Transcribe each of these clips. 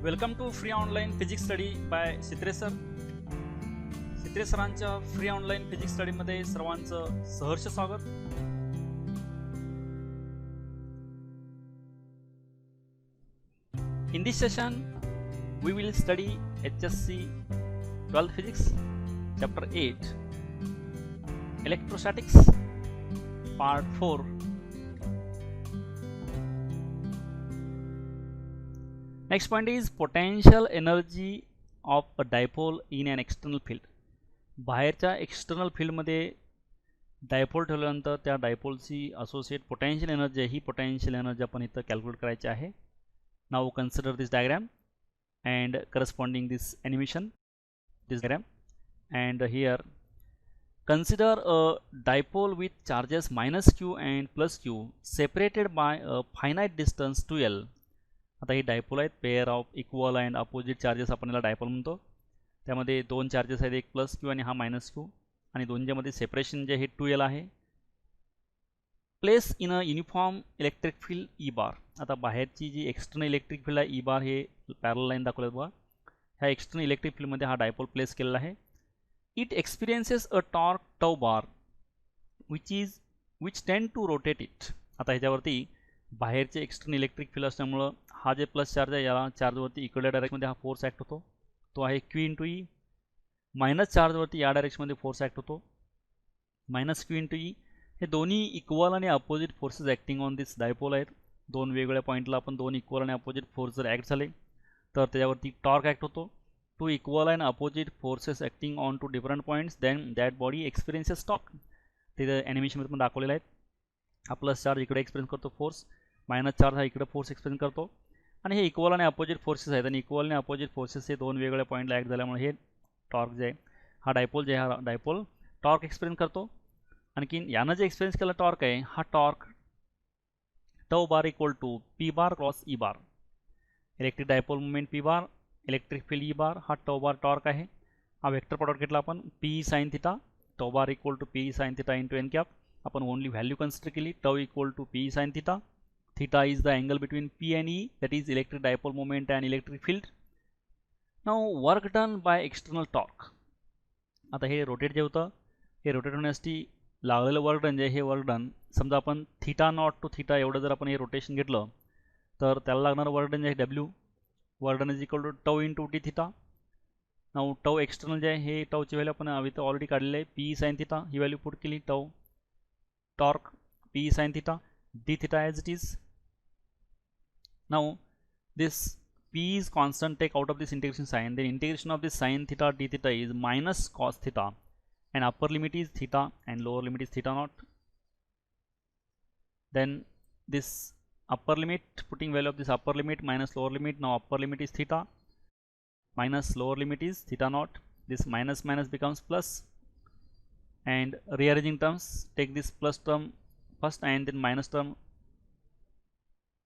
Welcome to free online physics study by Sitre sir. Sitre सरांच्या free online physics स्टडीमध्ये सर्वांचं सहर्ष स्वागत. In this session, we will study HSC 12th Physics, Chapter 8, Electrostatics, Part 4. Next point is potential energy of a dipole in an external field. बाहेरच्या external फील्डमध्ये dipole ठेवल्यानंतर त्या डायपोलची associate potential energy ही potential energy आपण इथं calculate करायची आहे. Now consider this diagram and corresponding this animation, this diagram, and here consider a dipole with charges minus q and plus q separated by a finite distance 2l. आता ही dipole आहेत, pair of equal and opposite charges आपण याला dipole म्हणतो. त्यामध्ये दोन charges आहेत, एक plus Q आणि हा मायनस क्यू, आणि दोनच्यामध्ये सेपरेशन जे हे 2l आहे. Place in a uniform electric field E bar. आता बाहेरची जी एक्सटर्नल इलेक्ट्रिक फील्ड आहे ई बार हे पॅरल लाईन दाखवलं बघा. ह्या एक्सटर्नल इलेक्ट्रिक फील्डमध्ये हा डायपोल प्लेस केलेला आहे. It experiences a torque tau bar which tend to rotate it. आता ह्याच्यावरती बाहेरचे एक्सटर्नल इलेक्ट्रिक फील्ड असल्यामुळं हा जे प्लस चार्ज आहे याला चार्जवरती इक्वल डायरेक्शनमध्ये हा फोर्स ॲक्ट होतो, तो आहे क्यू इंटू ई. मायनस चार्जवरती या डायरेक्शनमध्ये फोर्स ॲक्ट होतो, मायनस क्यू इंटू ई. हे दोन्ही इक्वल आणि opposite forces acting on this dipole आहेत. दोन वेगवेगळ्या पॉईंटला आपण दोन इक्वल आणि अपोजिट फोर्स जर ॲक्ट झाले तर त्याच्यावरती टॉर्क ॲक्ट होतो. Two equal and opposite forces acting on two different points then that body experiences torque. ते ॲनिमेशनमध्ये पण दाखवलेलं आहे. हा प्लस चार्ज इकडे एक्सपिरियन्स करतो फोर्स, मायनस चार्ज हा इकडे फोर्स एक्सपिरियन्स करतो, आणि हे इक्वल आणि अपोजिट फोर्सेस आहेत. आणि इक्वल आणि अपोजिट फोर्सेस हे दोन वेगवेगळ्या पॉईंटला ॲक्ट झाल्यामुळे हे टॉर्क जे आहे हा डायपोल जे आहे हा डायपोल टॉर्क एक्सपिरियन्स करतो. आणखीन यानं जे एक्सपिरियन्स केला टॉर्क आहे हा torque tau bar equal to P bar cross E bar. Electric dipole movement P bar, electric field E bar, हा टौ बार टॉर्क आहे. हा वेक्टर प्रॉडक्ट घेतला आपण P sine theta, tau bar equal to P sine theta into N cap. आपण only value consider केली, tau equal to P sine theta. Theta is the angle between P and E, that is electric dipole movement and electric field. Now work done by external torque. आता हे rotate जे होतं हे rotate होण्यासाठी लागलेलं work done जे हे work done, समजा आपण थिटा नॉट टू थिटा एवढं जर आपण हे रोटेशन घेतलं तर त्याला लागणारं वर्क डन जे आहे W, work done is equal to tau into d theta. Now tau external जे आहे हे टौची व्हॅल्यू आपण इथं ऑलरेडी काढलेली आहे, पी साइन थिटा ही व्हॅल्यू पुट केली. Tau torque P sine theta, D theta as it is. Now this p is constant, take out of this integration sign, then integration of this sin theta d theta is minus cos theta, and upper limit is theta and lower limit is theta naught. Then this upper limit, putting value of this upper limit minus lower limit, now upper limit is theta minus lower limit is theta naught. This minus minus becomes plus, and rearranging terms, take this plus term first and then minus term,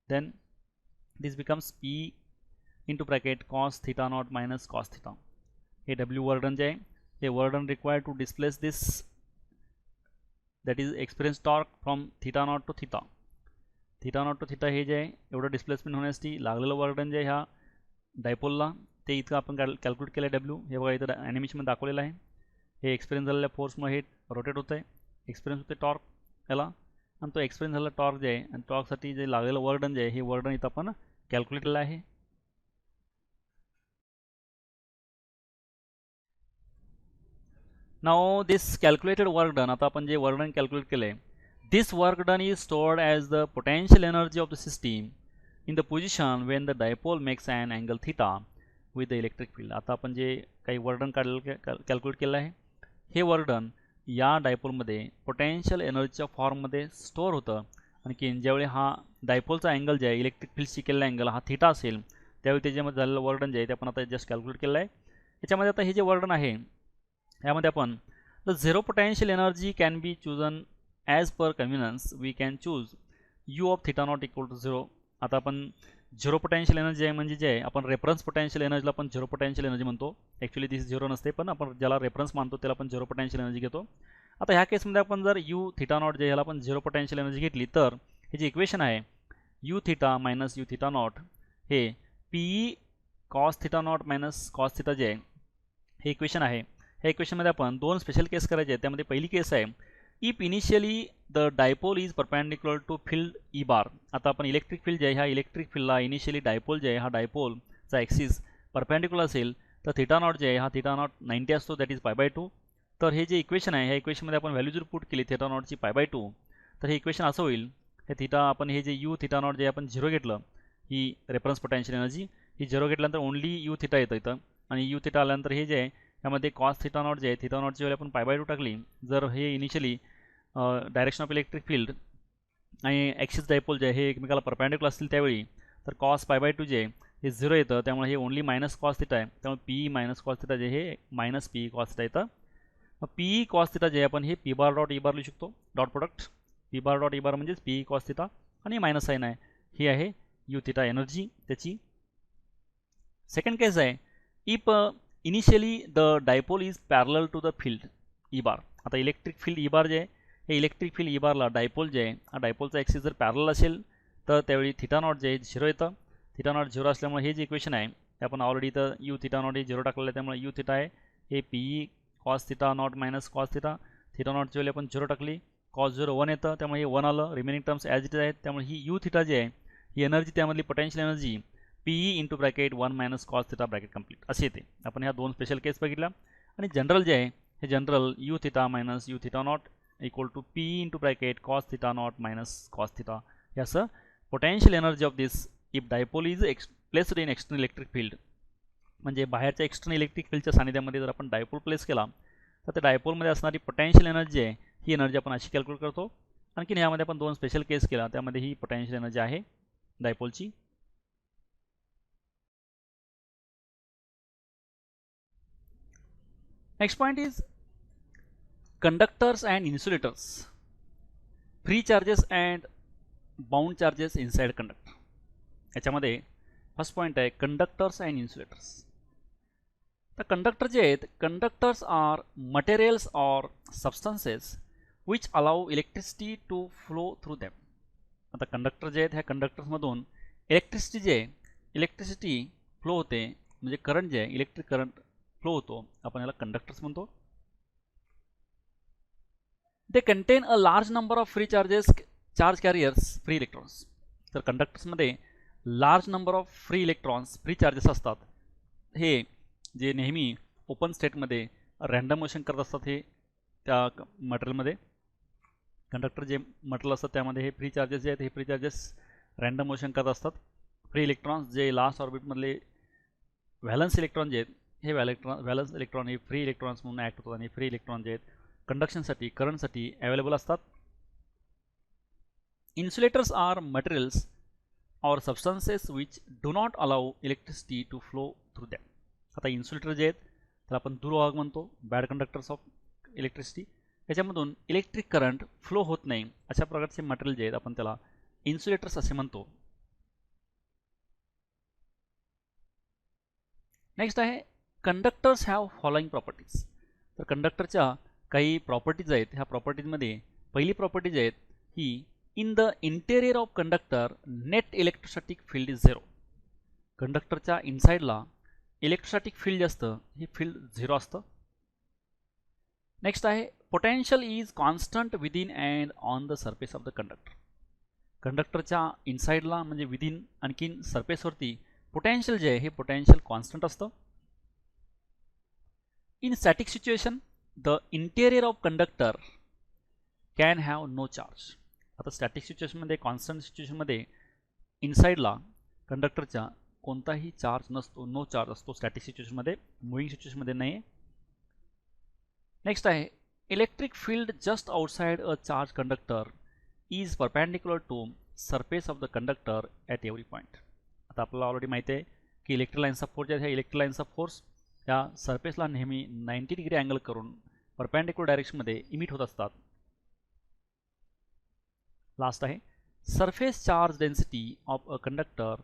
then this becomes p into bracket cos theta naught minus cos theta. हे w work done जे आहे हे work done required to displace this, that is experience torque from theta naught to theta. Theta naught to theta हे जे आहे एवढं displacement होण्यासाठी लागलेलं वर्क डन जे आहे ह्या डायपोलला ते इतकं आपण कॅल्क्युलेट केलं आहे डब्ल्यू. हे बघा इथं ॲनिमेशनमध्ये दाखवलेलं आहे. हे एक्सपिरियन्स झालेल्या फोर्समुळे हे रोटेट होतं आहे, एक्सपिरियन्स होते टॉर्क याला, आणि तो एक्सपिरियन्स झालेला टॉर्क जे आहे आणि टॉर्कसाठी जे लागलेलं वर्क डन जे आहे हे वर्क डन इथं आपण कॅल्क्युलेट केलं आहे. Now this calculated work done, आता आपण जे वर्क डन कॅल्क्युलेट केलं आहे, this work done is stored as the potential energy of the system in the position when the dipole makes an angle theta with the electric field. आता आपण जे काही work done काढलेलं calculate केलं आहे हे वर्क डन या डायपोलमध्ये potential एनर्जीच्या फॉर्ममध्ये स्टोअर होतं. आणखी ज्यावेळी हा डायपोलचा अँगल जे आहे इलेक्ट्रिक फील्डशी केलेला अँगल हा थिटा असेल त्यावेळी त्याच्यामध्ये झालेलं वर्क डन जे आहे ते आपण आता जस्ट कॅल्क्युलेट केलं आहे. याच्यामध्ये आता हे जे वर्क डन आहे यामध्ये आपण the zero potential energy can be chosen as per convenience. We can choose U of theta not equal to 0. आता आपण झिरो पोटेन्शियल एनर्जी आहे म्हणजे जे आहे आपण रेफरन्स पोटेन्शियल एनर्जीला आपण झिरो पोटेन्शियल एनर्जी म्हणतो. ॲक्च्युली दिस झिरो नसते, पण आपण ज्याला रेफरन्स मानतो त्याला आपण झिरो पोटेन्शियल एनर्जी घेतो. आता ह्या केसमध्ये आपण जर यू थिटा नॉट जे ह्याला आपण झिरो पोटेन्शियल एनर्जी घेतली तर हे जे इक्वेशन आहे U theta minus U theta not हे P cos theta not minus cos theta जे आहे हे इक्वेशन आहे. ह्या इक्वेशनमध्ये आपण दोन स्पेशल केस करायचे आहेत. त्यामध्ये पहिली केस आहे if initially the dipole is perpendicular to field E bar. आता आपण इलेक्ट्रिक फील्ड जे आहे ह्या इलेक्ट्रिक फील्डला इनिशियली डायपोल जे आहे हा डायपोलचा ॲक्सिस परपॅन्डिक्युलर असेल तर थिटा नॉट जे आहे हा थिटा नॉट 90 असतो, दॅट इज π/2. तर हे जे इक्वेशन आहे ह्या इक्वेशनमध्ये आपण व्हॅल्यू जर पुट केली थिटा नॉटची π/2 तर हे इक्वेशन असं होईल. हे थिटा आपण हे जे यू थिटा नॉट जे आपण 0 घेतलं ही रेफरन्स पोटेन्शियल एनर्जी ही 0 घेतल्यानंतर ओनली यू थिटा येतं इथं आणि यू थिटा आल्यानंतर हे जे आहे यामध्ये कॉस थिटा नॉट जे आहे थिटा नॉटची व्हॅल्यू आपण π/2 टाकली. जर हे initially direction of electric field आणि ॲक्सिस डायपोल जे आहे हे एकमेकाला परपॅन्डिक्युलर असतील त्यावेळी तर कॉस π/2 जे आहे हे 0 येतं. त्यामुळे हे ओनली मायनस कॉस थिटा आहे. त्यामुळे पी मायनस कॉस थिटा जे हे मायनस पी कॉस थिटा येतं. मग पी कॉस थिटा जे आपण हे P bar dot E bar लिहू शकतो. Dot product P bar dot E bar म्हणजेच पी कॉस थिटा आणि मायनस साईन आहे. ही आहे यू थिटा एनर्जी त्याची. सेकंड केस आहे if initially the dipole is parallel to the field E bar. आता इलेक्ट्रिक फील्ड ई बार जे आहे हे इलेक्ट्रिक फील्ड ई बारला डायपोल जे आहे हा डायपोलचा ॲक्सिस जर पॅरलल असेल तर त्यावेळी थिटा नॉट जे आहे 0 येतं. थिटा नॉट 0 असल्यामुळे हे जे इक्वेशन आहे ते आपण ऑलरेडी तर यू थिटा नॉट हे 0 टाकलेलं आहे. त्यामुळे यू थिटा आहे हे P cos theta not minus cos theta. Theta नॉटची व्हॅल्यू आपण 0 टाकली. कॉस 0 1 येतं त्यामुळे हे 1 आलं. रिमेनिंग टर्म्स ॲज इट आहेत. त्यामुळे ही यू थिटा जी आहे ही एनर्जी त्यामधली potential energy P into bracket 1 minus cos theta bracket complete असे येते. आपण ह्या दोन स्पेशल केस बघितल्या आणि जनरल जे आहे हे general U theta minus U theta not equal to P into bracket cos theta not minus cos theta हे असं potential energy of this if dipole is placed in external electric field. म्हणजे बाहेरच्या external electric फील्डच्या सानिध्यामध्ये जर आपण dipole place केला तर त्या डायपोलमध्ये असणारी पोटेन्शियल एनर्जी आहे ही एनर्जी आपण अशी कॅल्क्युलेट करतो. आणखीन यामध्ये आपण दोन स्पेशल केस केला त्यामध्ये ही पोटेन्शियल एनर्जी आहे डायपोलची. Next point is conductors and insulators, free charges and bound charges inside conductor. याच्यामध्ये फर्स्ट पॉइंट आहे कंडक्टर्स अँड इन्सुलेटर्स. तर कंडक्टर जे आहेत conductors are materials or substances which allow electricity to flow through them. आता conductor जे आहेत ह्या कंडक्टर्समधून electricity जे आहे इलेक्ट्रिसिटी फ्लो होते म्हणजे करंट जे आहे इलेक्ट्रिक करंट फ्लो होतो आपण याला कंडक्टर्स म्हणतो. They contain a large number of free charge carriers free electrons. तर कंडक्टर्समध्ये large number of free electrons free charges असतात. हे जे नेहमी ओपन स्टेटमध्ये रँडम मोशन करत असतात हे त्या मटेरियलमध्ये कंडक्टर जे मटेरियल असतात त्यामध्ये हे फ्री चार्जेस जे आहेत हे फ्री चार्जेस रँडम मोशन करत असतात. फ्री इलेक्ट्रॉन्स जे लास्ट ऑर्बिटमधले व्हॅलन्स इलेक्ट्रॉन जे आहेत हे व्हॅलन्स इलेक्ट्रॉन हे फ्री इलेक्ट्रॉन्स म्हणून ॲक्ट होतात आणि फ्री इलेक्ट्रॉन जे आहेत कंडक्शनसाठी करंटसाठी अवेलेबल असतात. Insulators are materials or substances which do not allow electricity to flow through them. आता इन्सुलेटर जे आहेत तर आपण दुर्वाहक म्हणतो, बॅड कंडक्टर्स ऑफ इलेक्ट्रिसिटी. याच्यामधून इलेक्ट्रिक करंट फ्लो होत नाही अशा प्रकारचे मटेरियल जे आहेत आपण त्याला इन्सुलेटर्स असे म्हणतो. नेक्स्ट आहे कंडक्टर्स हॅव फॉलोइंग प्रॉपर्टीज. तर कंडक्टरच्या काही प्रॉपर्टीज आहेत. ह्या प्रॉपर्टीजमध्ये पहिली प्रॉपर्टीज आहेत ही in the interior of conductor net electrostatic field is 0. कंडक्टरच्या इनसाइडला इलेक्ट्रोस्टॅटिक फील्ड जे असतं हे फील्ड 0 असतं. नेक्स्ट आहे potential is constant within and on the surface of the conductor. कंडक्टरच्या इनसाइडला म्हणजे विदिन आणखीन सरफेसवरती पोटेन्शियल जे आहे हे पोटेन्शियल कॉन्स्टंट असतं. In static situation the interior of conductor can have no charge. आता स्टॅटिक सिच्युएशनमध्ये कॉन्स्टंट सिच्युएशनमध्ये इनसाइडला कंडक्टरच्या कोणताही चार्ज नसतो, नो चार्ज असतो स्टॅटिक सिच्युएशनमध्ये, मुव्हिंग सिच्युएशनमध्ये नाही. नेक्स्ट आहे electric field just outside a charge conductor is perpendicular to surface of the conductor at every point. आता आपल्याला ऑलरेडी माहिती आहे की इलेक्ट्रिक लाईन्स ऑफ फोर्स ज्या ह्या इलेक्ट्रिक लाईन्स ऑफ फोर्स या सरफेसला नेहमी 90 डिग्री अँगल करून परपॅन्डिक्युलर डायरेक्शनमध्ये इमिट होत असतात. लास्ट आहे surface charge density of a conductor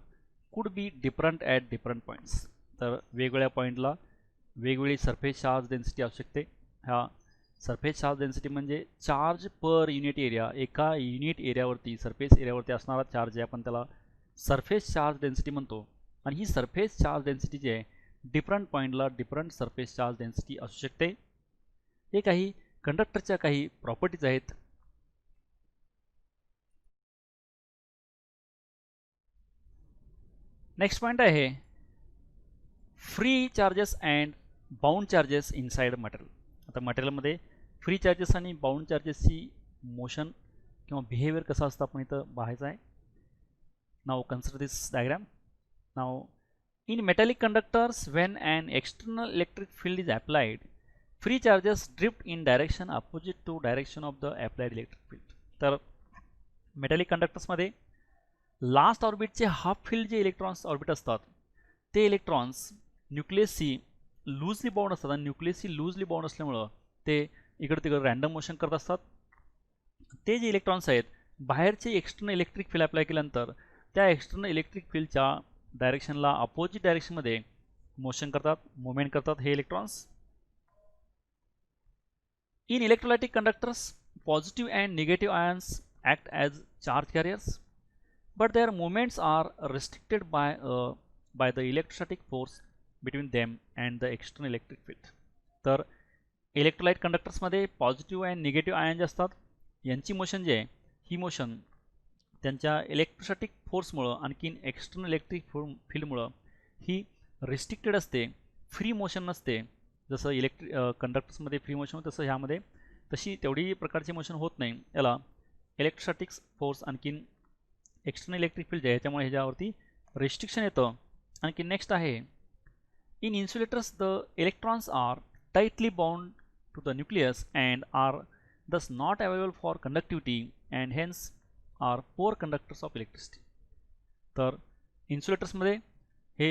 could be different at different points. तर वेगवेगळ्या पॉईंटला वेगवेगळी सरफेस चार्ज डेन्सिटी असू शकते. ह्या सरफेस चार्ज डेन्सिटी म्हणजे चार्ज पर युनिट एरिया, एका युनिट एरियावरती सरफेस एरियावरती असणारा चार्ज आहे आपण त्याला सरफेस चार्ज डेन्सिटी म्हणतो. आणि ही सरफेस चार्ज डेन्सिटी जी आहे डिफरंट पॉईंटला डिफरंट सरफेस चार्ज डेन्सिटी असू शकते. हे काही कंडक्टरच्या काही प्रॉपर्टीज आहेत. नेक्स्ट पॉईंट आहे free charges and bound charges inside material. आता मटेरियलमध्ये फ्री चार्जेस आणि बाउंड चार्जेसची मोशन किंवा बिहेवियर कसं असतं आपण इथं पाहायचं आहे. Now consider this diagram. Now in metallic conductors when an external electric field is applied, free charges drift in direction opposite to direction of the applied electric field. तर metallic कंडक्टर्समध्ये last ऑर्बिटचे half field जे electrons orbit असतात ते electrons न्यूक्लियसशी loosely bound असतात आणि न्यूक्लियसशी loosely bound असल्यामुळं ते इकडे तिकडे रँडम मोशन करत असतात. ते जे इलेक्ट्रॉन्स आहेत बाहेरचे एक्सटर्नल इलेक्ट्रिक फील्ड अप्लाय केल्यानंतर त्या एक्सटर्नल इलेक्ट्रिक फील्डच्या डायरेक्शनला अपोजिट डायरेक्शनमध्ये मोशन करतात, मुवमेंट करतात हे electrons. In electrolytic conductors positive and negative ions act as charge carriers but their movements are restricted by the electrostatic force between them and the external electric field. तर electrolyte कंडक्टर्समध्ये positive and negative ion जे असतात यांची motion जी आहे ही motion त्यांच्या electrostatic फोर्समुळं आणखीन external electric फील्डमुळं ही restricted असते, free motion नसते. जसं कंडक्टर्समध्ये फ्री मोशन होतं तसं ह्यामध्ये तशी तेवढी प्रकारची मोशन होत नाही. याला इलेक्ट्रोस्टॅटिक फोर्स आणखीन एक्सटर्नल इलेक्ट्रिक फील्ड जे आहे त्यामुळे ह्याच्यावरती रिस्ट्रिक्शन येतं. आणखी नेक्स्ट आहे in insulators the electrons are tightly bound to the nucleus and are thus not available for conductivity and hence are poor conductors of electricity. तर इन्सुलेटर्समध्ये हे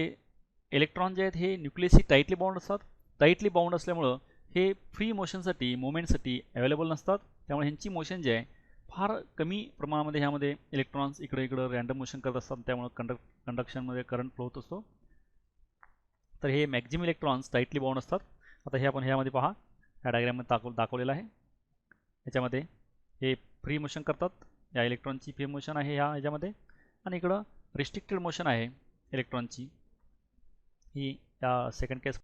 इलेक्ट्रॉन जे आहेत हे न्यूक्लियसशी टाईटली बाउंड असतात. टाईटली बाउंड असल्यामुळं हे फ्री मोशनसाठी मुवमेंटसाठी अवेलेबल नसतात. त्यामुळे ह्यांची मोशन जे आहे फार कमी प्रमाणामध्ये ह्यामध्ये इलेक्ट्रॉन्स इकडे इकडं रँडम मोशन करत असतात. त्यामुळे कंडक्शनमध्ये करंट फ्लो होत असतो. तर हे मॅक्झिमम इलेक्ट्रॉन्स टाईटली बाउंड असतात. आता हे आपण ह्यामध्ये पहा ह्या डायग्राममध्ये दाखवलेलं आहे. ह्याच्यामध्ये हे फ्री मोशन करतात, या इलेक्ट्रॉनची फ्री मोशन आहे ह्याच्यामध्ये आणि इकडं रिस्ट्रिक्टेड मोशन आहे इलेक्ट्रॉनची ही या second case.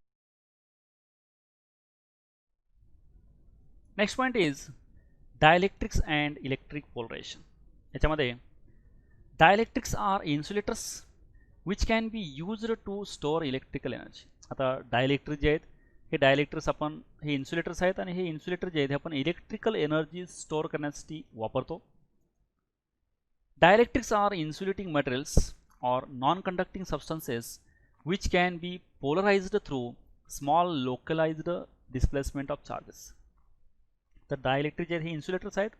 Next point is dielectrics and electric polarisation. याच्यामध्ये dielectrics are insulators which can be used to store electrical energy. आता डायइलेक्ट्रिक जे आहेत हे डायइलेक्ट्रिक्स आपण हे इन्सुलेटर्स आहेत आणि हे इन्सुलेटर जे आहेत हे आपण इलेक्ट्रिकल एनर्जी स्टोअर करण्यासाठी वापरतो. Dielectrics are insulating materials or non conducting substances which can be polarised through small localised displacement of charges. तर डायइलेक्ट्रिक जे आहेत हे इन्सुलेटर्स आहेत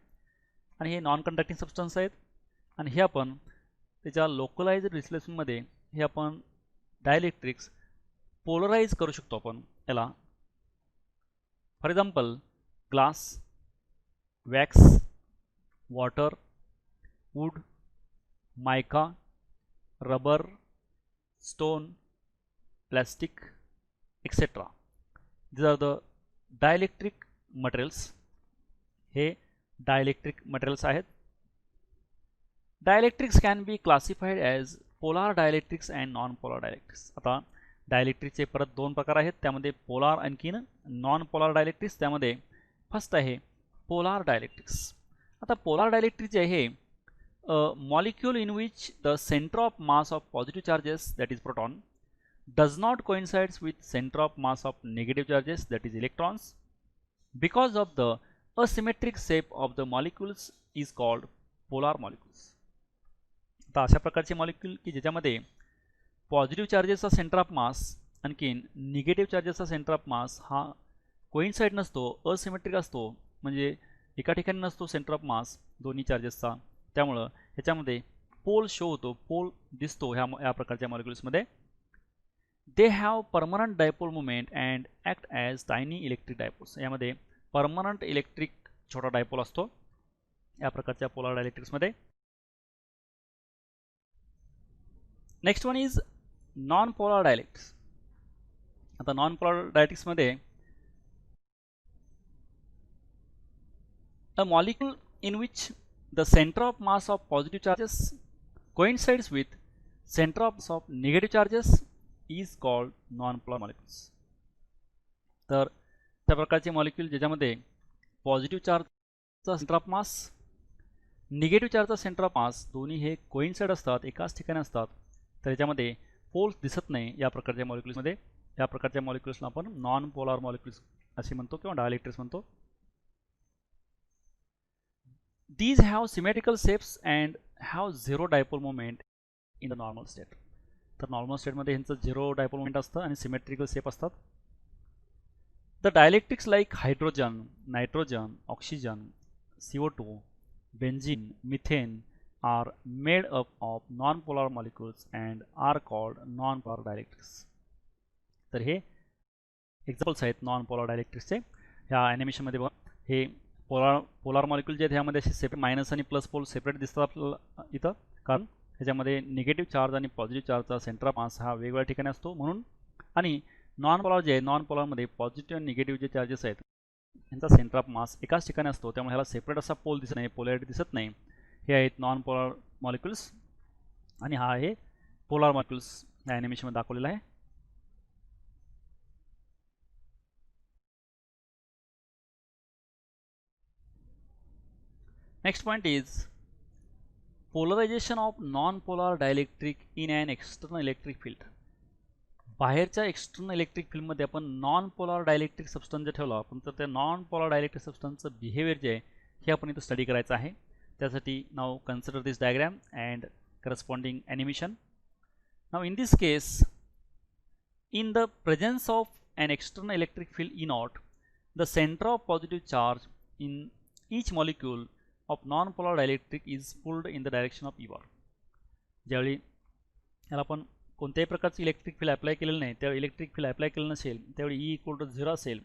आणि हे नॉन कंडक्टिंग सबस्टन्स आहेत आणि हे आपण त्याच्या लोकलाइज्ड डिस्प्लेसमेंटमध्ये हे आपण डायइलेक्ट्रिक्स पोलराइज करू शकतो आपण याला. For example glass, wax, water, wood, mica, rubber, stone, plastic etcetera. these are the dielectric materials. हे डायइलेक्ट्रिक मटेरियल्स आहेत. Dielectrics can be classified as polar dielectrics and non polar dielectrics. आता डायइलेक्ट्रिकचे परत दोन प्रकार आहेत, त्यामध्ये पोलार आणखीन नॉन पोलार डायइलेक्ट्रिक्स. त्यामध्ये फर्स्ट आहे पोलार डायइलेक्ट्रिक्स. आता पोलार डायइलेक्ट्रिक जे आहे molecule in which the centre of mass of positive charges that is proton does not coincides with centre of mass of negative charges that is electrons because of the asymmetric shape of the molecules is called polar molecules. आता अशा प्रकारचे molecule की ज्याच्यामध्ये positive चार्जेसचा centre of mass आणखीन negative चार्जेसचा centre of mass हा coincide नसतो, असिमेट्रिक असतो, म्हणजे एका ठिकाणी नसतो सेंटर ऑफ मास दोन्ही चार्जेसचा. त्यामुळं ह्याच्यामध्ये पोल शो होतो, पोल दिसतो या प्रकारच्या मॉलिक्युल्समध्ये. They have permanent dipole movement and act as tiny electric dipoles. यामध्ये परमनंट इलेक्ट्रिक छोटा डायपोल असतो या प्रकारच्या पोलार डायइलेक्ट्रिक्समध्ये. Next one is non polar dielectrics. आता नॉन पोलार डायइलेक्ट्रिक्समध्ये a molecule in which the centre of mass of positive charges coincides with center of negative charges is called non-polar molecules. तर त्या प्रकारचे molecule ज्याच्यामध्ये positive चार्जचा centre of mass, negative चार्जचा centre of मास दोन्ही हे coincide असतात, एकाच ठिकाणी असतात, तर याच्यामध्ये पोल्स दिसत नाही. या प्रकारच्या मॉलिक्यूल्समध्ये, या प्रकारच्या मॉलिक्यूल्सला आपण नॉन पोलार मॉलिक्यूल्स असे म्हणतो किंवा डायलेक्ट्रिक्स म्हणतो. These have symmetrical shapes and have zero dipole moment in the normal state. तर नॉर्मल स्टेटमध्ये ह्यांचं झिरो डायपोल मोमेंट असतं आणि सिमेट्रिकल शेप असतात. The dielectrics like hydrogen, nitrogen, oxygen, CO2, benzene, methane are made up of non-polar molecules and are called non-polar dielectrics. तर हे examples आहेत non polar डायलेक्ट्रिक्सचे. ह्या ॲनिमेशनमध्ये बघा, हे पोलार मॉलिक्यूल जे आहेत ह्यामध्ये असे सेपरेट मायनस आणि प्लस पोल सेपरेट दिसतात आपल्याला इथं, कारण ह्याच्यामध्ये निगेटिव्ह चार्ज आणि पॉझिटिव्ह चार्जचा सेंटर ऑफ मास हा वेगवेगळ्या ठिकाणी असतो म्हणून. आणि नॉन पोलार जे आहे, नॉन पोलारमध्ये पॉझिटिव्ह आणि निगेटिव्ह जे चार्जेस आहेत यांचा सेंटर ऑफ मास एकाच ठिकाणी असतो, त्यामुळे ह्याला सेपरेट असा पोल दिसत नाही, पोलॅरिटी दिसत नाही. हे आहेत नॉन पोलार मॉलिक्युल्स आणि हा आहे पोलार मॉलिक्युल्स या ॲनिमेशनमध्ये दाखवलेला आहे. Next point is polarization of non-polar dielectric in an external electric field. बाहेरच्या एक्सटर्नल इलेक्ट्रिक फील्डमध्ये आपण नॉन पोलार डायलेक्ट्रिक सबस्टन्स जे ठेवला आपण, तर त्या नॉन पोलार डायलेक्ट्रिक सबस्टन्सचं बिहेवियर जे आहे हे आपण इथं स्टडी करायचं आहे. त्यासाठी now consider this diagram and corresponding animation. Now in this case, in the presence of an external electric field E naught, the center of positive charge in each molecule of non-polar dielectric is pulled in the direction of E bar. ज्यावेळी याला आपण कोणत्याही प्रकारचं electric field apply केलेलं नाही, त्यावेळी electric field apply केलं नसेल, त्यावेळी E इक्वल टू 0 असेल,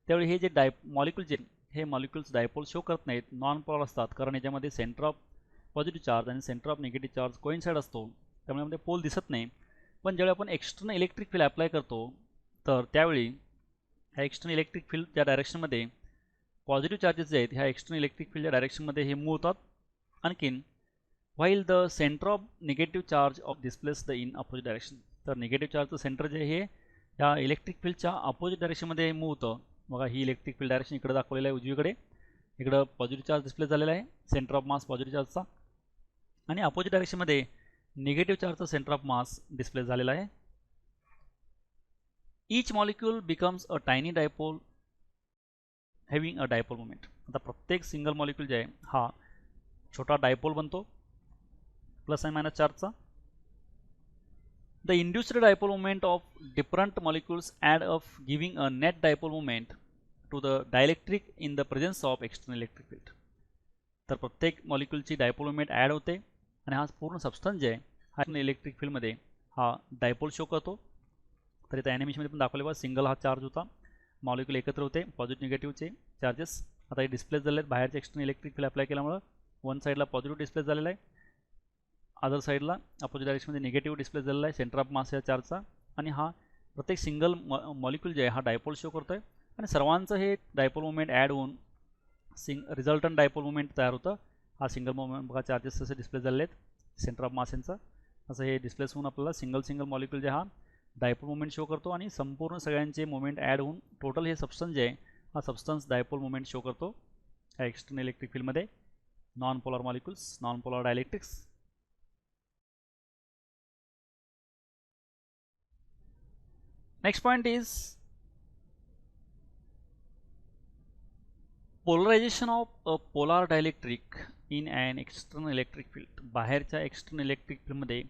त्यावेळी हे जे मॉलिक्यूल जे हे मॉलिक्यूल्स डायपोल शो करत नाहीत, नॉन पोलार असतात, कारण याच्यामध्ये सेंटर ऑफ पॉझिटिव्ह चार्ज आणि centre of negative charge coincide असतो, त्यामुळे यामध्ये पोल दिसत नाही. पण ज्यावेळी आपण एक्सटर्नल इलेक्ट्रिक फील्ड अप्लाय करतो, तर त्यावेळी ह्या एक्सटर्नल इलेक्ट्रिक फील्डच्या डायरेक्शनमध्ये पॉझिटिव्ह चार्जेस जे आहेत ह्या एक्सटर्नल इलेक्ट्रिक फील्डच्या डायरेक्शनमध्ये हे मूव्ह होतात. आणखीन while the centre of negative charge of displace the in opposite direction. तर निगेटिव्ह चार्जचं सेंटर जे हे या इलेक्ट्रिक फील्डच्या अपोजिट डायरेक्शनमध्ये मूव्ह होतं. बघा, ही इलेक्ट्रिक फील्ड डायरेक्शन इकडे दाखवलेलं आहे उजवीकडे, इकडं पॉझिटिव्ह चार्ज डिस्प्ले झालेला आहे सेंटर ऑफ मास पॉझिटिव्ह चार्जचा, आणि अपोजिट डायरेक्शनमध्ये निगेटिव्ह चार्जचा सेंटर ऑफ मास डिस्प्ले झालेला आहे. Each molecule becomes a tiny dipole having a dipole moment. आता प्रत्येक सिंगल मॉलिक्यूल जे आहे हा छोटा डायपोल बनतो प्लस आणि मायनस चार्जचा. The induced dipole moment of different molecules add off giving a net dipole moment to the dielectric in the presence of external electric field. तर प्रत्येक मॉलिक्यूलची डायपोल मोमेंट ॲड होते आणि हा पूर्ण सबस्टन्स जे आहे हा इलेक्ट्रिक फील्डमध्ये हा डायपोल शो करतो. तर इथं ॲनिमेशनमध्ये पण दाखवले बघा, सिंगल हा चार्ज होता, मॉलिक्यूल एकत्र होते, पॉझिटिव्ह निगेटिव्हचे चार्जेस आता हे डिस्प्ले झाले आहेत. बाहेरचे एक्सटर्नल इलेक्ट्रिक फील्ड अप्लाय केल्यामुळं वन साईडला पॉझिटिव्ह डिस्प्ले झालेला आहे, अदर साईडला अपोजिट डायरेक्शनमध्ये निगेटिव्ह डिस्प्ले झालेला आहे सेंटर ऑफ मास या चार्जचा. आणि हा प्रत्येक सिंगल मॉलिक्यूल जे आहे हा डायपोल शो करतो आहे आणि सर्वांचं हे डायपोल मोमेंट ॲड होऊन रिझल्टंट डायपोल मोमेंट तयार होतं. हा सिंगल मोमेंट बघा, चार्जेस असे डिस्प्ले झालेले आहेत सेंटर ऑफ मास यांचा, असं हे डिस्प्लेस होऊन आपल्याला सिंगल मॉलिक्यूल जे हा डायपोल मोमेंट शो करतो आणि संपूर्ण सगळ्यांचे मोमेंट ॲड होऊन टोटल हे सबस्टन्स जे आहे हा सबस्टन्स डायपोल मोमेंट शो करतो ह्या एक्सटर्नल इलेक्ट्रिक फील्डमध्ये. Non polar molecules, non polar dielectrics. Next point is polarisation of a polar dielectric in an external electric field. बाहेरच्या एक्सटर्नल इलेक्ट्रिक फील्डमध्ये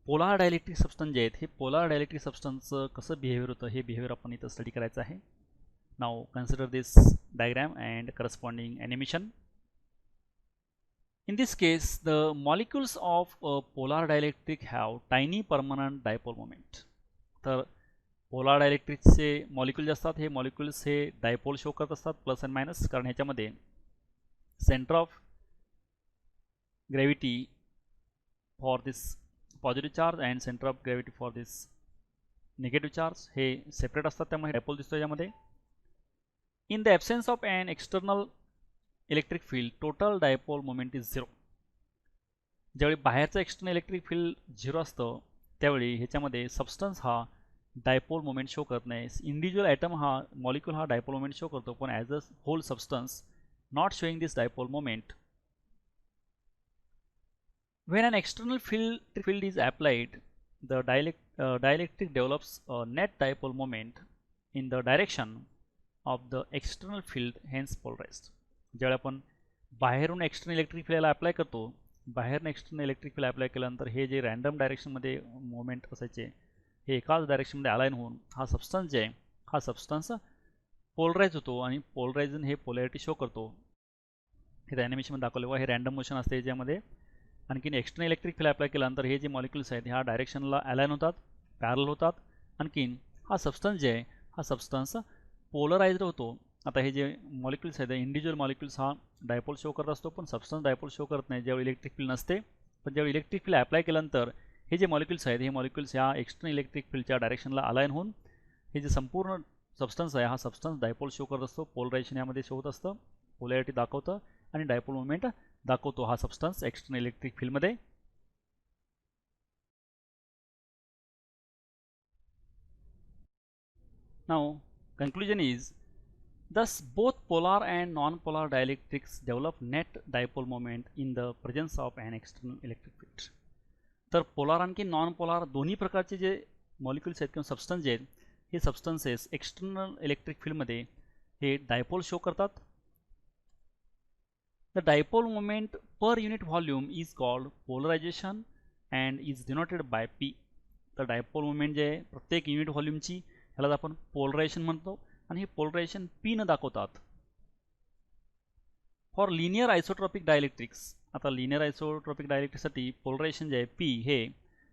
पोलार डायलेक्ट्रिक सबस्टन्स जे आहेत हे पोलार डायलेक्ट्रिक सबस्टन्सचं कसं behaviour होतं हे बिहेवियर आपण इथं स्टडी करायचं आहे. Now consider this diagram and corresponding animation. In this case, the molecules of a polar dielectric have tiny permanent dipole moment. तर पोलार डायलेक्ट्रिकचे मॉलिक्यूल जे असतात हे मॉलिक्यूल्स हे डायपोल शो करत असतात प्लस अँड मायनस, कारण ह्याच्यामध्ये centre of gravity for this positive charge and centre of gravity for this negative charge हे सेपरेट असतात, त्यामुळे डायपोल दिसतो यामध्ये. In the absence of an external electric field total dipole moment is 0. ज्यावेळी बाहेरचं external electric field 0 असतं त्यावेळी ह्याच्यामध्ये सबस्टन्स हा डायपोल मोमेंट शो करत नाही. इंडिव्हिज्युअल ॲटम हा मॉलिक्यूल हा डायपोल मोमेंट शो करतो, पण as a whole substance not showing this dipole moment. When an external field is applied, the dielectric develops a net dipole moment in the direction of the external field, hence polarized. ज्यावेळी आपण बाहेरून external electric फील्डला apply करतो, बाहेरून external electric field apply केल्यानंतर हे जे random डायरेक्शनमध्ये moment असायचे हे एकाच डायरेक्शनमध्ये अलाइन होऊन हा सबस्टन्स जे आहे हा सबस्टन्स पोलराइज होतो आणि पोलरायझन हे पोलॅरिटी शो करतो. हे ॲनिमेशनमध्ये दाखवलं हे रँडम मोशन असते ज्यामध्ये आणखीन एक्सटर्नल इलेक्ट्रिक फील्ड अप्लाय केल्यानंतर हे जे मॉलिक्युल्स आहेत ह्या डायरेक्शनला अलाइन होतात, पॅरल होतात. आणखीन हा सबस्टन्स जे आहे हा सबस्टन्स पोलराइज्ड होतो. आता हे जे मॉलिक्युल्स आहेत इंडिव्हिज्युअल मॉलिक्युल्स हा डायपोल शो करत असतो, पण सबस्टन्स डायपोल शो करत नाही ज्यावेळी इलेक्ट्रिक फील्ड नसते. पण ज्यावेळी इलेक्ट्रिक फील्ड अप्लाय केल्यानंतर हे जे मॉलिक्युल्स आहेत हे मॉलिक्युल्स ह्या एक्सटर्नल इलेक्ट्रिक फील्डच्या डायरेक्शनला अलाइन होऊन हे जे संपूर्ण सबस्टन्स आहे हा सबस्टन्स डायपोल शो करत असतो. पोलरायझेशन यामध्ये शो होत असतं, पोलॅरिटी दाखवतं आणि डायपोल मोमेंट दाखवतो हा सबस्टन्स एक्सटर्नल इलेक्ट्रिक फील्डमध्ये. Now conclusion is, thus both polar and non-polar dielectrics develop net dipole moment in the presence of an external electric field. तर पोलार आणखी नॉन पोलार दोन्ही प्रकारचे जे मॉलिक्युल्स आहेत किंवा सबस्टन्स जे आहेत हे सबस्टन्सेस एक्सटर्नल इलेक्ट्रिक फील्डमध्ये हे डायपोल शो करतात. The dipole moment per unit volume is called polarization and is denoted by P. तर डायपोल मोमेंट जे आहे प्रत्येक युनिट व्हॉल्यूमची ह्याला आपण पोलरायझेशन म्हणतो आणि हे पोलरायझेशन P न दाखवतात. फॉर लिनियर आयसोट्रॉपिक डायलेक्ट्रिक्स, आता लिनियर आयसोट्रॉपिक डायलेक्ट्रिकसाठी पोलरायझेशन जे आहे P हे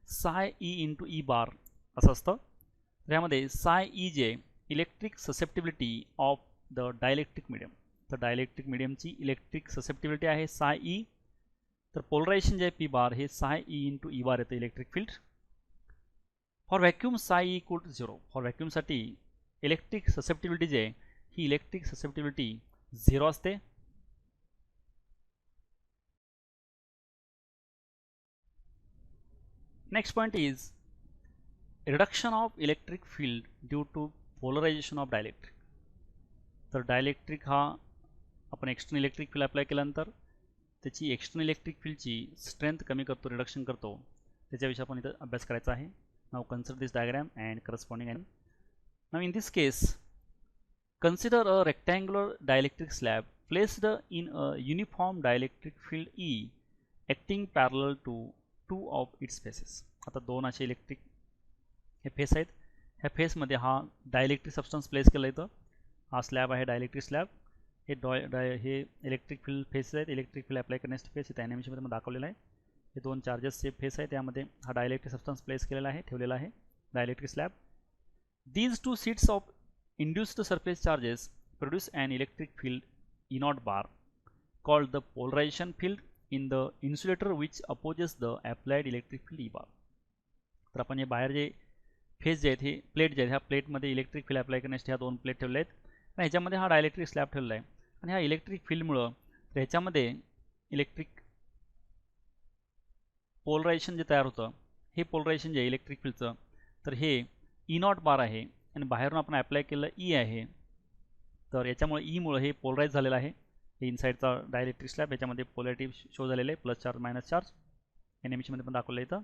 साय ई इंटू ई बार असं असतं. तर यामध्ये साय ई जे electric susceptibility of the dielectric medium, तर डायलेक्ट्रिक मीडियमची इलेक्ट्रिक ससेप्टिबिलिटी आहे साय ई. तर पोलरायझेशन जे आहे P बार हे साय ई इंटू ई बार येतं electric field. For vacuum psi E equal to 0, for व्हॅक्यूमसाठी इलेक्ट्रिक ससेप्टिबिलिटी जे आहे ही इलेक्ट्रिक ससेप्टिबिलिटी 0 असते. Next point is reduction of electric field due to polarisation of dielectric. तर डायलेक्ट्रिक हा आपण एक्सटर्नल इलेक्ट्रिक फील्ड अप्लाय केल्यानंतर त्याची एक्सटर्नल इलेक्ट्रिक फील्डची स्ट्रेंथ कमी करतो, रिडक्शन करतो, त्याच्याविषयी आपण इथं अभ्यास करायचा आहे. Now consider this diagram and corresponding diagram. Now in this case, consider a rectangular dielectric slab placed in a uniform dielectric field E acting parallel to two of its faces. आता दोन असे इलेक्ट्रिक हे face आहेत, ह्या फेसमध्ये हा dielectric substance place केला इथं. हा स्लॅब आहे डायलेक्ट्रिक स्लॅब. हे इलेक्ट्रिक फील्ड फेस आहेत, इलेक्ट्रिक फील्ड अप्लाय करण्यासाठी फेस इथं ॲनिमेशनमध्ये दाखवलेला आहे. हे दोन चार्जेसचे फेस आहे, त्यामध्ये हा डायलेक्ट्रिक सबस्टन्स प्लेस केलेला आहे, ठेवलेला आहे dielectric slab. These two sheets of induced surface charges produce an electric field E not bar called the polarisation field in the insulator which opposes the applied electric field E bar. तर आपण हे बाहेर जे face जे आहेत हे plate जे आहेत ह्या प्लेटमध्ये इलेक्ट्रिक फील्ड अप्लाय करण्यासाठी ह्या दोन प्लेट ठेवल्या आहेत आणि ह्याच्यामध्ये हा डायलेक्ट्रिक स्लॅब ठेवलेला आहे. आणि ह्या इलेक्ट्रिक फील्डमुळं ह्याच्यामध्ये इलेक्ट्रिक पोलरायझेशन जे तयार होतं हे पोलरायझेशन जे आहे इलेक्ट्रिक फील्डचं तर हे ई नॉट बार आहे आणि बाहेरून आपण अप्लाय केलेलं ई आहे. तर याच्यामुळे ईमुळे हे पोलराइज झालेलं आहे. हे इनसाईडचा डायलेक्ट्रिक स्लॅब याच्यामध्ये पोलॅरिटी शो झालेलं आहे, प्लस चार्ज मायनस चार्ज ॲनिमेशनमध्ये पण दाखवलं इथं.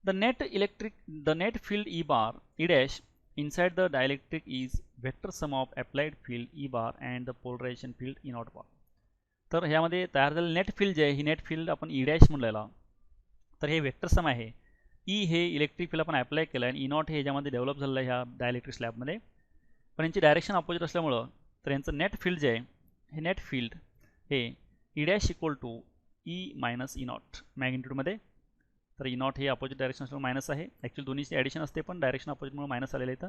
The net field E bar E dash inside the dielectric is vector sum of applied field E bar and the polarisation field E not bar. तर ह्यामध्ये तयार झालेलं नेट फील्ड जे आहे ही नेट फील्ड आपण ई डॅश म्हणलेला, तर हे वेक्टर सम आहे. ई हे इलेक्ट्रिक फील्ड आपण अप्लाय केलं आणि ई नॉट हे ह्याच्यामध्ये डेव्हलप झालेलं आहे ह्या डायलेक्ट्रिक स्लॅबमध्ये. पण यांची डायरेक्शन अपोजिट असल्यामुळं तर यांचं नेट फील्ड जे आहे हे नेट फील्ड हे E dash equal to E minus E not मॅग्निट्यूडमध्ये. तर ई नॉट हे अपोजिट डायरेक्शन असल्यामुळे मायनस आहे, ॲक्च्युअली दोन्हीची ॲडिशन असते पण डायरेक्शन अपोजिटमुळे मायनस आलेलं आहे. तर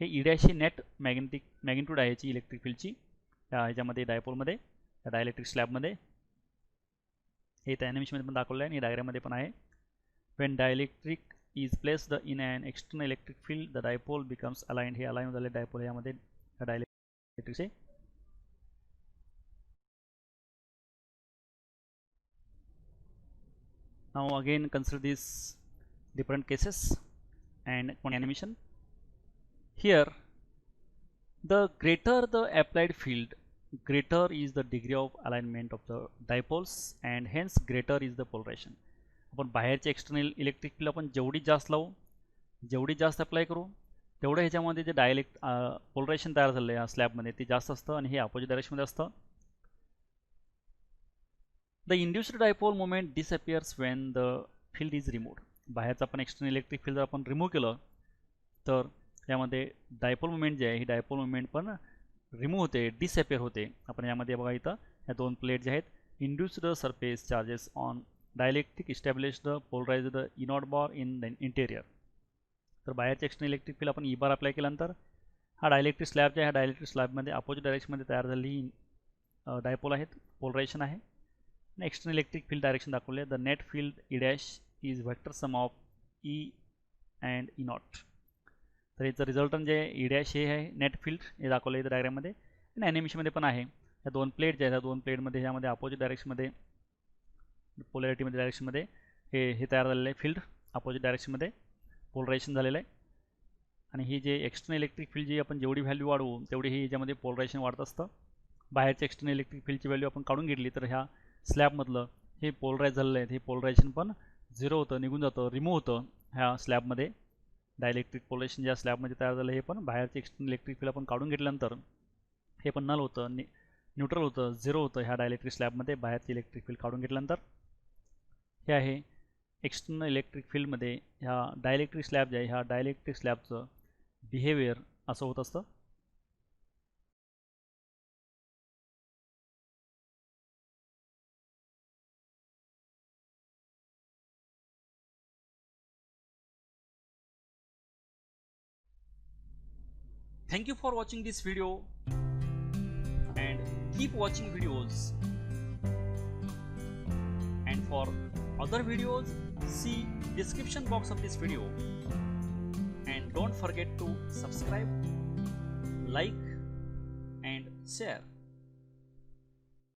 हे ई डॅश ही नेट मॅग्निट्यूड आहे याची इलेक्ट्रिक फील्डची ह्याच्यामध्ये डायपोलमध्ये या डायलेक्ट्रिक स्लॅबमध्ये. हे त्या ॲनिमेशनमध्ये पण दाखवलं आहे आणि डायग्राममध्ये पण आहे. When dielectric is placed in an external electric field, the dipole becomes aligned. हे अलाइन झाले डायपोल यामध्ये डायलेक्ट्रिकचे. Now again consider these different cases and one animation. Here the greater the applied field, greater is the degree of alignment of the dipoles and hence greater is the polarization. आपण बाहेरचे external electric field आपण जेवढी जास्त लावू, जेवढी जास्त apply करू, तेवढं ह्याच्यामध्ये जे डायलेक्ट पोलरायझेशन तयार झालं या स्लॅबमध्ये ते जास्त असतं आणि हे अपोजिट डायरेक्शनमध्ये असतं. The induced dipole moment disappears Wien the field is removed. बाहेरचं आपण एक्सटर्नल इलेक्ट्रिक फील्ड जर आपण रिमूव्ह केलं तर यामध्ये डायपोल मुवमेंट जे आहे ही डायपोल मुवमेंट पण रिमूव्ह होते, डिसअपियर होते. आपण यामध्ये बघा इथं ह्या दोन प्लेट जे आहेत, induced surface charges on dielectric established polarised E not bar in the interior. तर बाहेरचे एक्सटर्नल इलेक्ट्रिक फील्ड आपण ई बार अप्लाय केल्यानंतर हा डायलेक्ट्रिक स्लॅब जे आहे, ह्या डायलेक्ट्रिक स्लॅबमध्ये अपोजिट डायरेक्शनमध्ये तयार झालेली डायपोल आहेत, पोलरायझेशन आहे आणि एक्सटर्नल इलेक्ट्रिक फील्ड डायरेक्शन दाखवले. The net field E dash is vector sum of E and E naught. तर याचं रिझल्टन जे ई डॅश हे आहे नेट फील्ड हे दाखवलं इथं डायग्राममध्ये आणि ॲनिमेशनमध्ये पण आहे. या दोन प्लेट ज्या आहेत, या दोन प्लेटमध्ये ह्यामध्ये अपोजिट डायरेक्शनमध्ये पोलॅरिटीमध्ये डायरेक्शनमध्ये हे तयार झालेलं आहे फील्ड, अपोजिट डायरेक्शनमध्ये पोलरायझेशन झालेलं आहे. आणि ही जे एक्सटर्नल इलेक्ट्रिक फील्ड जी आपण जेवढी व्हॅल्यू वाढवू तेवढी ही याच्यामध्ये पोलरायझेशन वाढत असतं. बाहेरच्या एक्सटर्नल इलेक्ट्रिक फील्डची व्हॅल्यू आपण काढून घेतली तर ह्या स्लॅबमधलं हे पोलराइज झालेलं आहे, हे पोलरायझेशन पण झिरो होतं, निघून जातं, रिमूव्ह होतं ह्या स्लॅबमध्ये. डायलेक्ट्रिक पोलरायझेशन ज्या स्लॅबमध्ये तयार झालं हे पण बाहेरचे एक्सटर्नल इलेक्ट्रिक फील्ड आपण काढून घेतल्यानंतर हे पण नल होतं, न्यूट्रल होतं, झिरो होतं ह्या डायलेक्ट्रिक स्लॅबमध्ये बाहेरचे इलेक्ट्रिक फील्ड काढून घेतल्यानंतर. हे आहे एक्सटर्नल इलेक्ट्रिक फील्डमध्ये ह्या डायलेक्ट्रिक स्लॅब जे आहे ह्या डायलेक्ट्रिक स्लॅबचं बिहेवियर असं होत असतं. Thank you for watching this video and keep watching videos, and for other videos see description box of this video, and don't forget to subscribe, like and share.